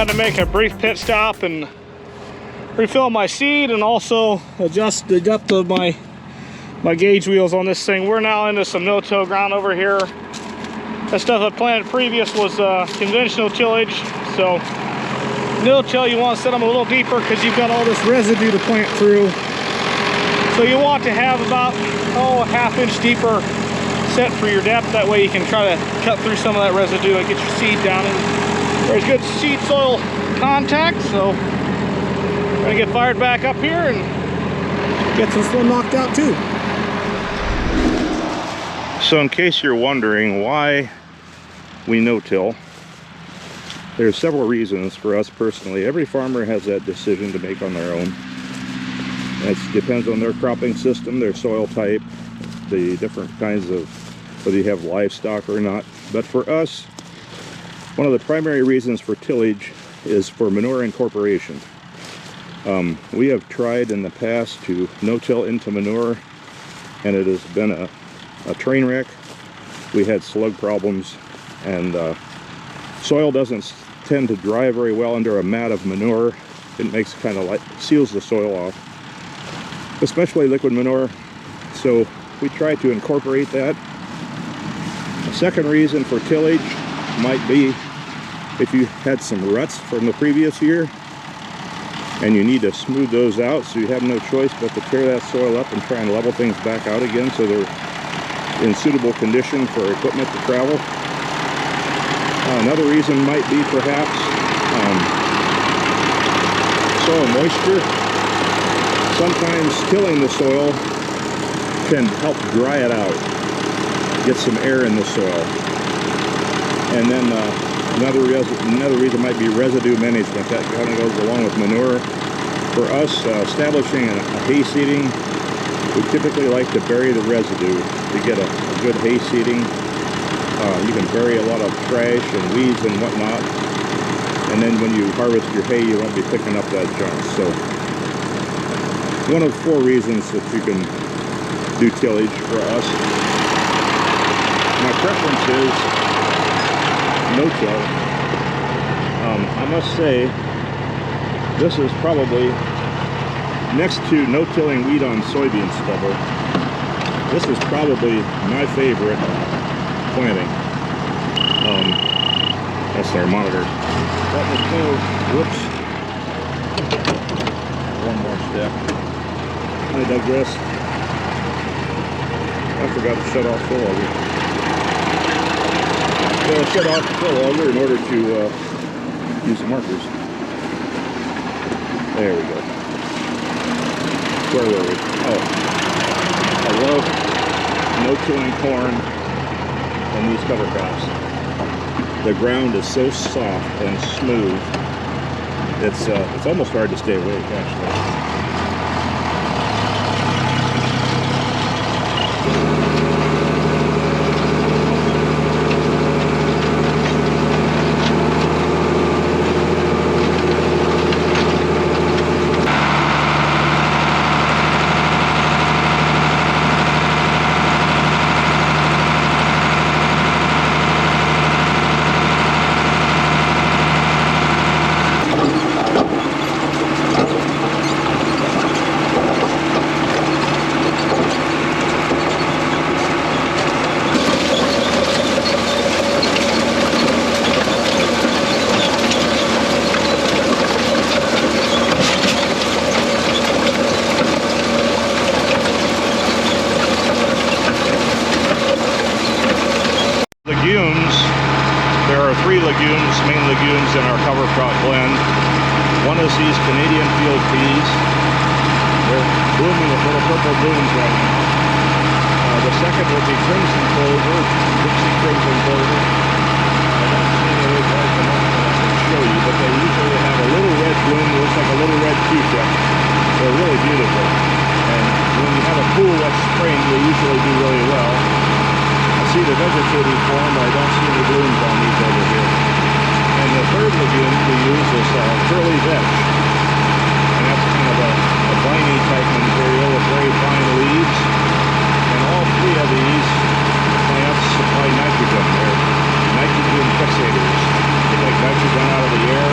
had to make a brief pit stop and refill my seed and also adjust the depth of my gauge wheels on this thing. We're now into some no-till ground over here. The stuff I planted previous was conventional tillage, so no-till you want to set them a little deeper because you've got all this residue to plant through. So you want to have about a ½ inch deeper set for your depth. That way you can try to cut through some of that residue and get your seed down in there's good seed soil contact. So I'm gonna get fired back up here and get some soil knocked out too. So in case you're wondering why we no-till, there's several reasons for us personally. Every farmer has that decision to make on their own. It depends on their cropping system, their soil type, the different kinds of, whether you have livestock or not. But for us, one of the primary reasons for tillage is for manure incorporation. We have tried in the past to no-till into manure, and it has been a train wreck. We had slug problems, and soil doesn't tend to dry very well under a mat of manure. It makes kind of like seals the soil off, especially liquid manure. So we try to incorporate that. A second reason for tillage might be if you had some ruts from the previous year and you need to smooth those out, so you have no choice but to tear that soil up and try and level things back out again so they're in suitable condition for equipment to travel. Another reason might be perhaps soil moisture. Sometimes tilling the soil can help dry it out, get some air in the soil. And then another reason might be residue management. That kind of goes along with manure. For us, establishing a hay seeding, we typically like to bury the residue to get a good hay seeding. You can bury a lot of trash and weeds and whatnot, and then when you harvest your hay, you won't be picking up that junk. So one of 4 reasons that you can do tillage for us. My preference is no-till. I must say, this is probably, next to no-tilling wheat on soybean stubble, this is probably my favorite planting. That's our monitor. Let me go, whoops. One more step. I digress. I forgot to shut off the auger. Gotta shut off the fill auger in order to use the markers. There we go. Where were we? Oh, I love no-tilling corn and these cover crops. The ground is so soft and smooth. It's almost hard to stay awake, actually. There are 3 legumes, main legumes in our cover crop blend. One is these Canadian field peas. They're blooming with little purple blooms right now. The second will be crimson clover, Dixie crimson clover. I don't see any really bright enough that I can show you, but they usually have a little red bloom that looks like a little red Q-tip. They're really beautiful. And when you have a cool, wet spring, they usually do really well. See the vegetative form, but I don't see any blooms on these over here. And the third legume we use is curly vetch. And that's kind of a viney type material with very fine leaves. And all 3 of these plants supply nitrogen. They're nitrogen fixators. They take nitrogen out of the air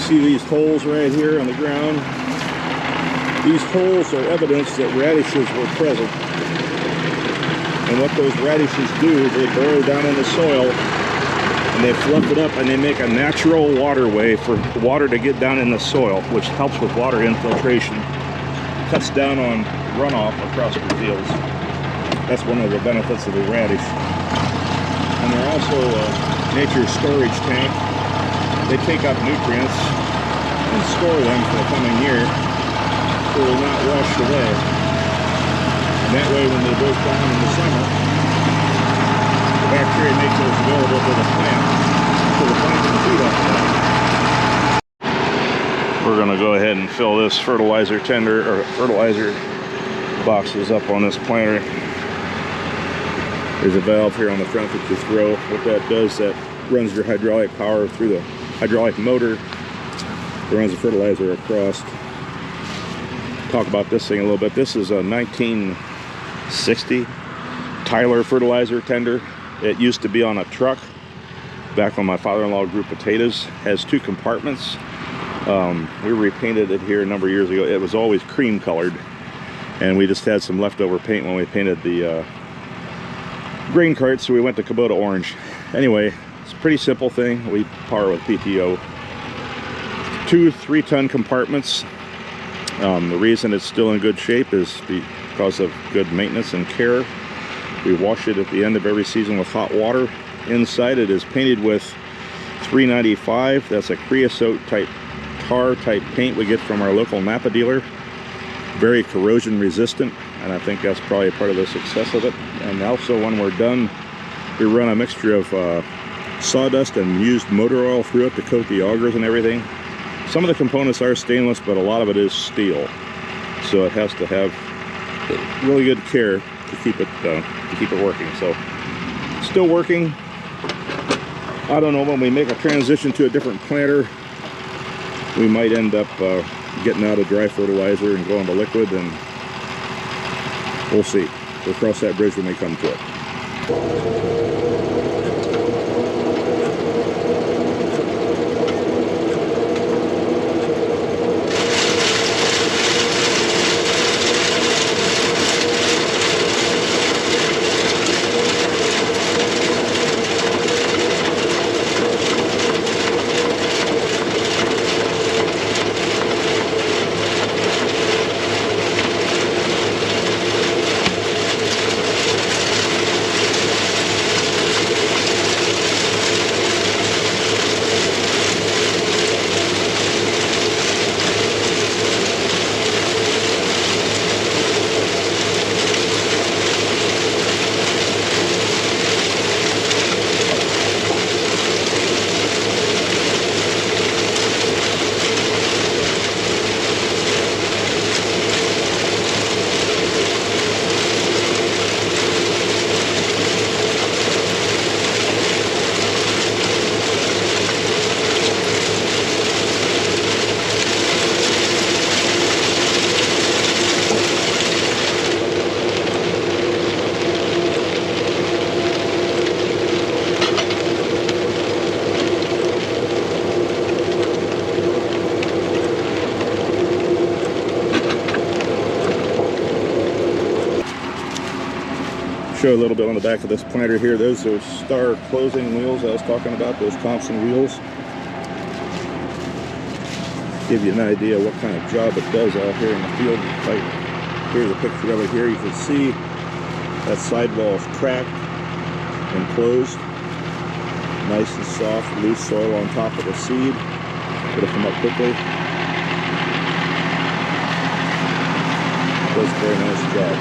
See these holes right here on the ground? These holes are evidence that radishes were present. And what those radishes do, they burrow down in the soil and they fluff it up and they make a natural waterway for water to get down in the soil, which helps with water infiltration. Cuts down on runoff across the fields. That's one of the benefits of the radish. And they're also nature's storage tank. They take up nutrients and store them for the coming year so they're not washed away. And that way when they break down in the summer, the bacteria makes those available to the plant so the plant can feed off that. We're going to go ahead and fill this fertilizer tender or fertilizer boxes up on this planter. There's a valve here on the front that you throw. What that does, that runs your hydraulic power through the hydraulic motor that runs the fertilizer across. Talk about this thing a little bit. This is a 1960 Tyler fertilizer tender. It used to be on a truck back when my father-in-law grew potatoes. Has 2 compartments. We repainted it here a number of years ago. It was always cream colored, and we just had some leftover paint when we painted the grain cart, so we went to Kubota orange. Anyway, it's a pretty simple thing. We power with PTO. 2 3-ton compartments. The reason it's still in good shape is because of good maintenance and care. We wash it at the end of every season with hot water. Inside it is painted with 395. That's a creosote type tar type paint we get from our local Napa dealer. Very corrosion resistant, and I think that's probably part of the success of it. And also when we're done, we run a mixture of sawdust and used motor oil through it to coat the augers and everything. Some of the components are stainless, but a lot of it is steel, so it has to have really good care to keep it working. So still working. I don't know, when we make a transition to a different planter, we might end up getting out of dry fertilizer and going to liquid, and we'll see. We'll cross that bridge when we come to it. Show a little bit on the back of this planter here. Those are star closing wheels I was talking about, those Thompson wheels. Give you an idea what kind of job it does out here in the field. Here's a picture of it here. You can see that sidewall is cracked and closed. Nice and soft, loose soil on top of the seed. It'll come up quickly. Does a very nice job.